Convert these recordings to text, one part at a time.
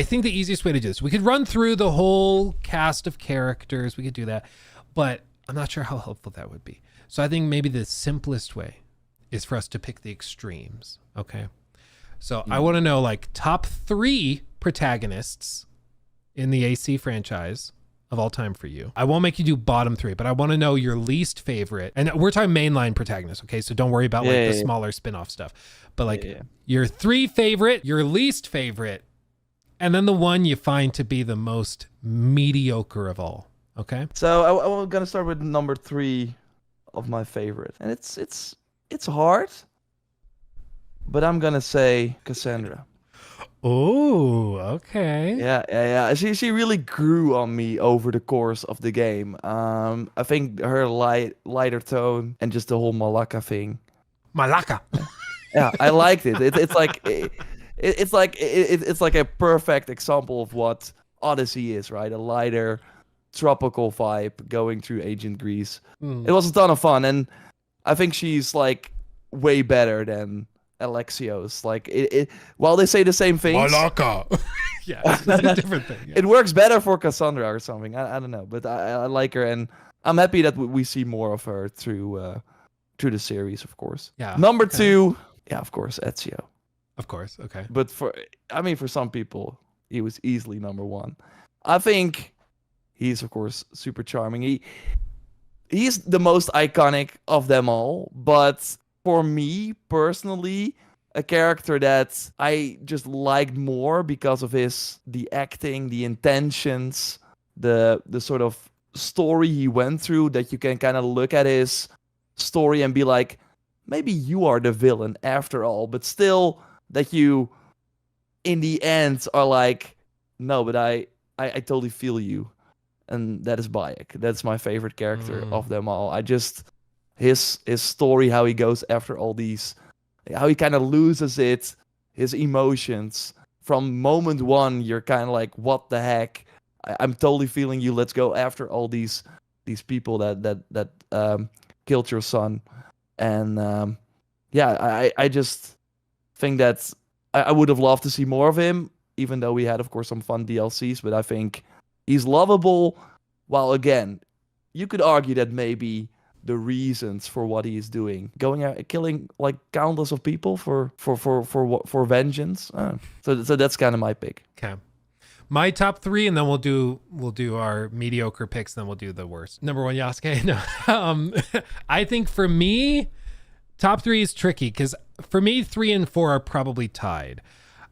I think the easiest way to do this, we could run through the whole cast of characters. We could do that, but I'm not sure how helpful that would be. So I think maybe the simplest way is for us to pick the extremes. Okay. So I want to know like top 3 protagonists in the AC franchise of all time for you. I won't make you do bottom 3, but I want to know your least favorite. And we're talking mainline protagonists, okay? So don't worry about the smaller spin-off stuff. But like your 3 favorite, your least favorite, and then the one you find to be the most mediocre of all, okay? So I'm gonna start with number 3 of my favorite, and it's hard, but I'm gonna say Cassandra. Oh, okay. Yeah. She really grew on me over the course of the game. I think her lighter tone and just the whole Malaka thing. Malaka. Yeah, I liked it. It's like a perfect example of what Odyssey is, right? A lighter, tropical vibe going through ancient Greece. It was a ton of fun, and I think she's like way better than Alexios. Like while they say the same things, Malaka. Yeah, it's a different thing. Yeah. It works better for Cassandra or something. I don't know, but I like her, and I'm happy that we see more of her through the series, of course. Yeah. Number 2, yeah, of course, Ezio. Of course, okay. But for some people, he was easily number 1. I think he's of course super charming. He's the most iconic of them all, but for me personally, a character that I just liked more because of the acting, the intentions, the sort of story he went through, that you can kind of look at his story and be like, maybe you are the villain after all, but still that you in the end are like, no, but I totally feel you. And that is Bayek. That's my favorite character of them all. I just his story, how he goes after all these, how he kind of loses it, his emotions. From moment 1, you're kind of like, what the heck? I'm totally feeling you. Let's go after all these people that killed your son. And I just think that I would have loved to see more of him, even though we had, of course, some fun DLCs. But I think he's lovable. While again, you could argue that maybe the reasons for what he is doing, going out killing like countless of people for vengeance. So that's kind of my pick. Okay. My top 3, and then we'll do our mediocre picks, and then we'll do the worst. Number 1, Yasuke. No. I think for me, top 3 is tricky because for me, 3 and 4 are probably tied.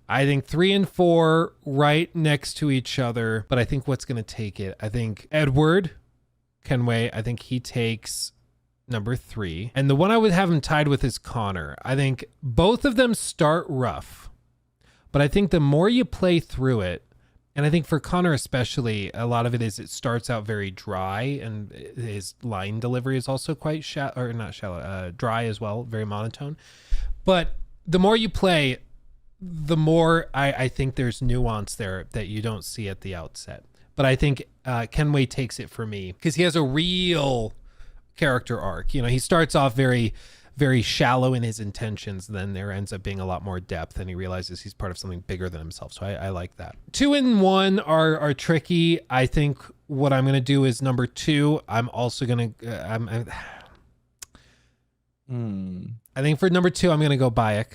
I think 3 and 4 right next to each other, but I think what's going to take it, I think Edward Kenway, I think he takes number 3. And the one I would have him tied with is Connor. I think both of them start rough, but I think the more you play through it, and I think for Connor especially, a lot of it is it starts out very dry, and his line delivery is also quite dry as well, very monotone. But the more you play, the more I think there's nuance there that you don't see at the outset. But I think Kenway takes it for me because he has a real character arc. You know, he starts off very, very shallow in his intentions. Then there ends up being a lot more depth, and he realizes he's part of something bigger than himself. So I like that. 2 and 1 are tricky. I think what I'm going to do is number 2. I'm also going to... I think for number 2, I'm going to go Bayek.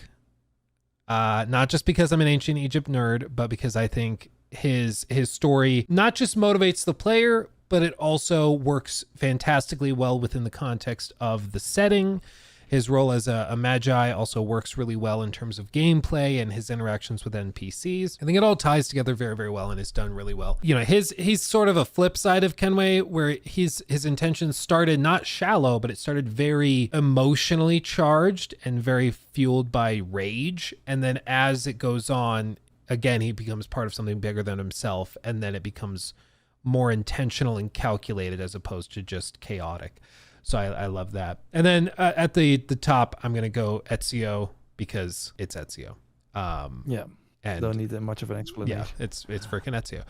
Not just because I'm an ancient Egypt nerd, but because I think his story not just motivates the player, but it also works fantastically well within the context of the setting. His role as a magi also works really well in terms of gameplay and his interactions with NPCs. I think it all ties together very, very well and is done really well. You know, he's sort of a flip side of Kenway, where his intentions started not shallow, but it started very emotionally charged and very fueled by rage. And then as it goes on, again, he becomes part of something bigger than himself, and then it becomes more intentional and calculated as opposed to just chaotic. So I love that. And then at the top, I'm going to go Ezio because it's Ezio. And don't need that much of an explanation. Yeah, it's freaking Ezio.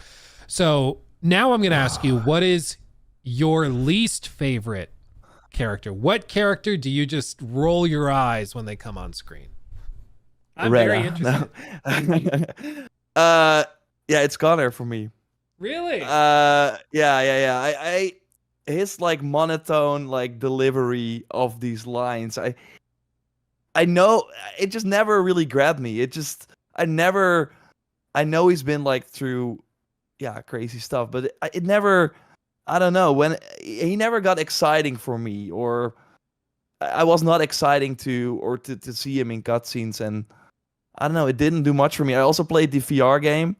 So now I'm going to ask you, what is your least favorite character? What character do you just roll your eyes when they come on screen? I'm very interested. Yeah, it's Connor for me. Really? Yeah. His like monotone like delivery of these lines. I know it just never really grabbed me. I never. I know he's been like through, yeah, crazy stuff, but it never. I don't know when he never got exciting for me, or I was not exciting to see him in cutscenes, and I don't know. It didn't do much for me. I also played the VR game,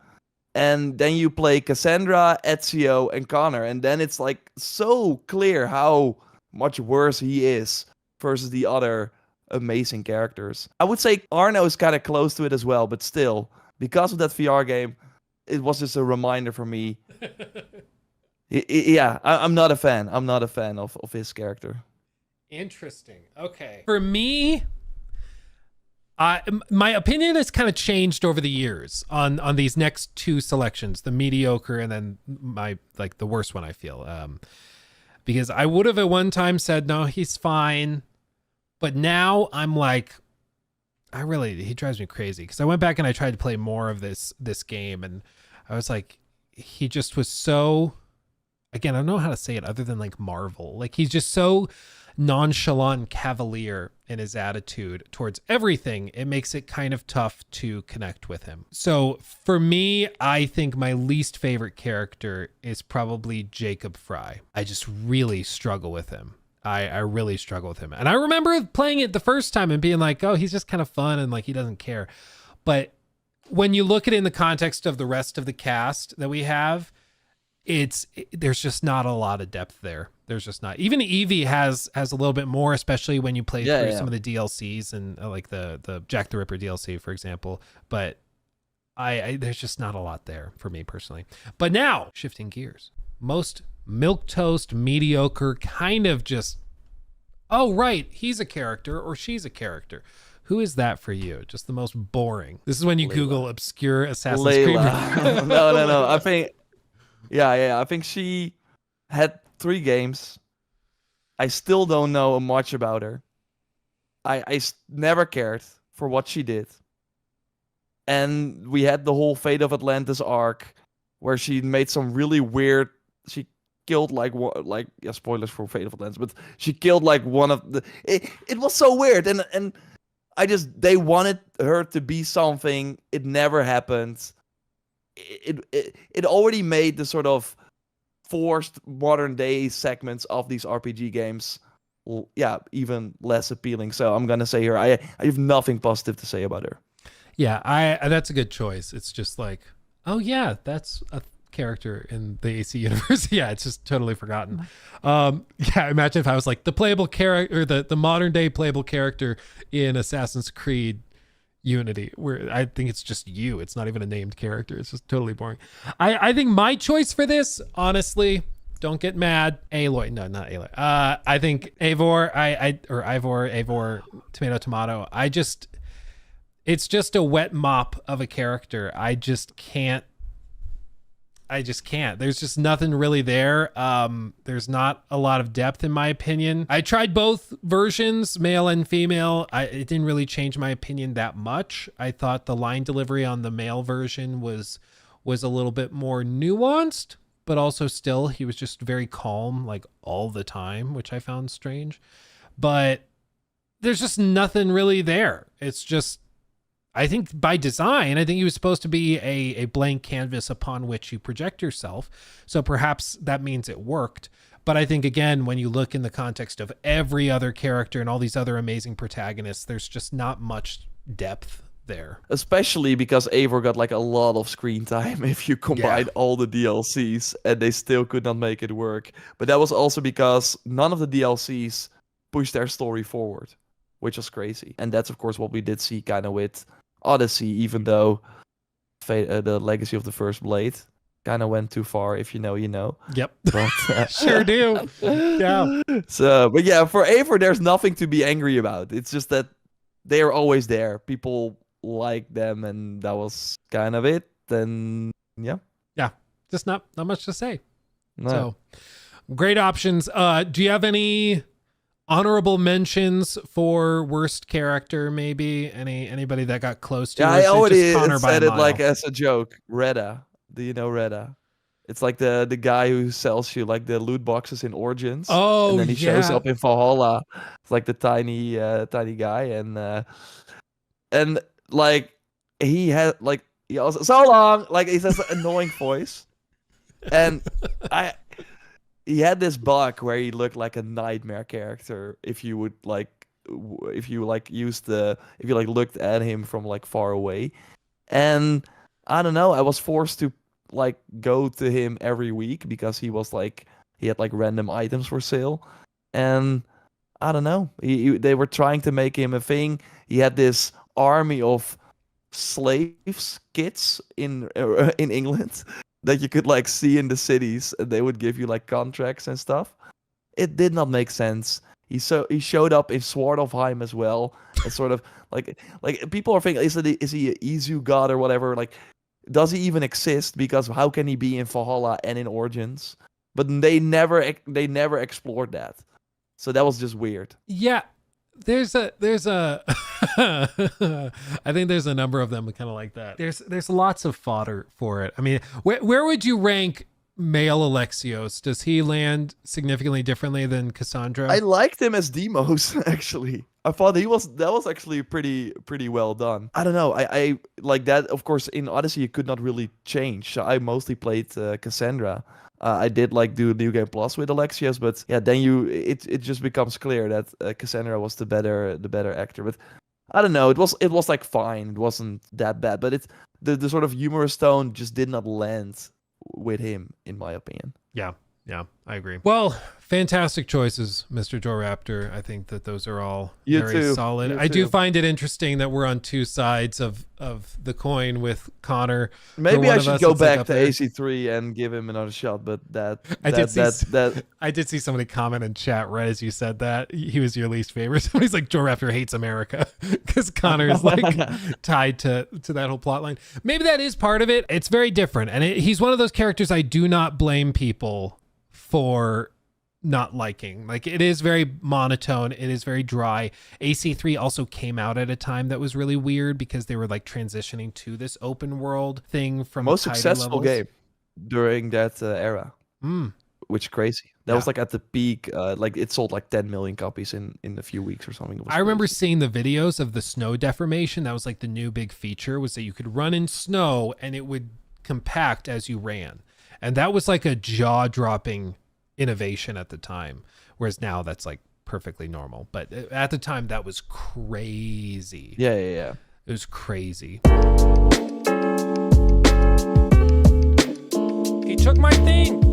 and then you play Cassandra, Ezio, and Connor, and then it's like so clear how much worse he is versus the other amazing characters. I would say Arno is kind of close to it as well, but still, because of that VR game, it was just a reminder for me. Yeah, I'm not a fan. I'm not a fan of his character. Interesting. Okay. For me, my opinion has kind of changed over the years on these next two selections, the mediocre and then my like the worst one I feel. Because I would have at one time said no, he's fine, but now I'm like, he drives me crazy because I went back and I tried to play more of this game and I was like, he just was so, again, I don't know how to say it other than like Marvel. Like he's just so nonchalant cavalier in his attitude towards everything. It makes it kind of tough to connect with him. So for me, I think my least favorite character is probably Jacob Fry. I just really struggle with him. I really struggle with him. And I remember playing it the first time and being like, oh, he's just kind of fun and like he doesn't care. But when you look at it in the context of the rest of the cast that we have, there's just not a lot of depth there. There's just not. Even Evie has a little bit more, especially when you play through some of the DLCs and like the Jack the Ripper DLC, for example. But I there's just not a lot there for me personally. But now shifting gears, most milquetoast mediocre kind of just, oh right, he's a character or she's a character. Who is that for you? Just the most boring. This is when you Layla. Google obscure Assassin's Layla. Creed. No. I think, yeah. I think she had 3 games. I still don't know much about her. Never cared for what she did. And we had the whole Fate of Atlantis arc where she made some really weird. She killed yeah, spoilers for Fate of Atlantis, but she killed like one of the. It was so weird, and they wanted her to be something. It never happened. It already made the sort of forced modern day segments of these RPG games, yeah, even less appealing. So I'm gonna say her. I have nothing positive to say about her. Yeah, that's a good choice. It's just like, oh yeah, that's a character in the AC universe. Yeah, it's just totally forgotten. Yeah, imagine if I was like the playable character or the modern day playable character in Assassin's Creed Unity, where I think it's just you. It's not even a named character. It's just totally boring. I think my choice for this, honestly, don't get mad. Aloy. No, not Aloy. I think Eivor, Eivor, tomato. It's just a wet mop of a character. I just can't. There's just nothing really there. There's not a lot of depth in my opinion. I tried both versions, male and female. It didn't really change my opinion that much. I thought the line delivery on the male version was a little bit more nuanced, but also still he was just very calm like all the time, which I found strange. But there's just nothing really there. It's just, I think by design, I think he was supposed to be a blank canvas upon which you project yourself. So perhaps that means it worked. But I think, again, when you look in the context of every other character and all these other amazing protagonists, there's just not much depth there. Especially because Eivor got like a lot of screen time if you combine all the DLCs, and they still could not make it work. But that was also because none of the DLCs pushed their story forward, which was crazy. And that's, of course, what we did see kind of with Odyssey, even though the Legacy of the First Blade kind of went too far. If you know, you know. Yep. But, sure do. Yeah. So, but yeah, for Eivor, there's nothing to be angry about. It's just that they are always there. People like them, and that was kind of it. And yeah. Yeah. Just not much to say. No. So great options. Do you have any honorable mentions for worst character? Maybe anybody that got close to? Yeah, I already Connor said it by a like mile? as a joke. Reda. Do you know Reda? It's like the guy who sells you like the loot boxes in Origins. Oh, And then he shows yeah. up in Valhalla. It's like the tiny guy, and like he had like he also so long like he says an annoying voice, and I he had this bug where he looked like a nightmare character if you would like if you like used the if you like looked at him from like far away. And I don't know, I was forced to like go to him every week because he had like random items for sale. And I don't know, they were trying to make him a thing. He had this army of slaves, kids in England that you could like see in the cities, and they would give you like contracts and stuff. It did not make sense. He showed up in Swordofheim as well. It's sort of like people are thinking, is he a Izu god or whatever? Like, does he even exist? Because how can he be in Valhalla and in Origins? But they never explored that. So that was just weird. Yeah, there's a I think there's a number of them kind of like that. There's lots of fodder for it. I mean, where would you rank male Alexios? Does he land significantly differently than Cassandra? I liked him as Demos actually. I thought that was actually pretty well done. I don't know. I like that. Of course, in Odyssey you could not really change. So I mostly played Cassandra. I did like do New Game Plus with Alexios, but yeah, then it just becomes clear that Cassandra was the better actor. But I don't know. It was like fine. It wasn't that bad, but it's the sort of humorous tone just did not land with him, in my opinion. Yeah, I agree. Well, fantastic choices, Mr. JorRaptor. I think that those are all You very too. solid. You I do too. find it interesting that we're on two sides of the coin with Connor. Maybe I should go back to there. AC3 and give him another shot, but I did see somebody comment in chat right as you said that he was your least favorite. Somebody's like, JorRaptor hates America because Connor is like tied to that whole plot line. Maybe that is part of it. It's very different, and he's one of those characters I do not blame people for not liking. Like, it is very monotone, it is very dry. AC3 also came out at a time that was really weird because they were like transitioning to this open world thing from most tighter successful levels. game during that era. Which crazy. That was like at the peak. Like it sold like 10 million copies in a few weeks or something. I remember seeing the videos of the snow deformation. That was like the new big feature, was that you could run in snow and it would compact as you ran. And that was like a jaw-dropping innovation at the time, whereas now that's like perfectly normal, but at the time that was crazy. Yeah. It was crazy. He took my thing.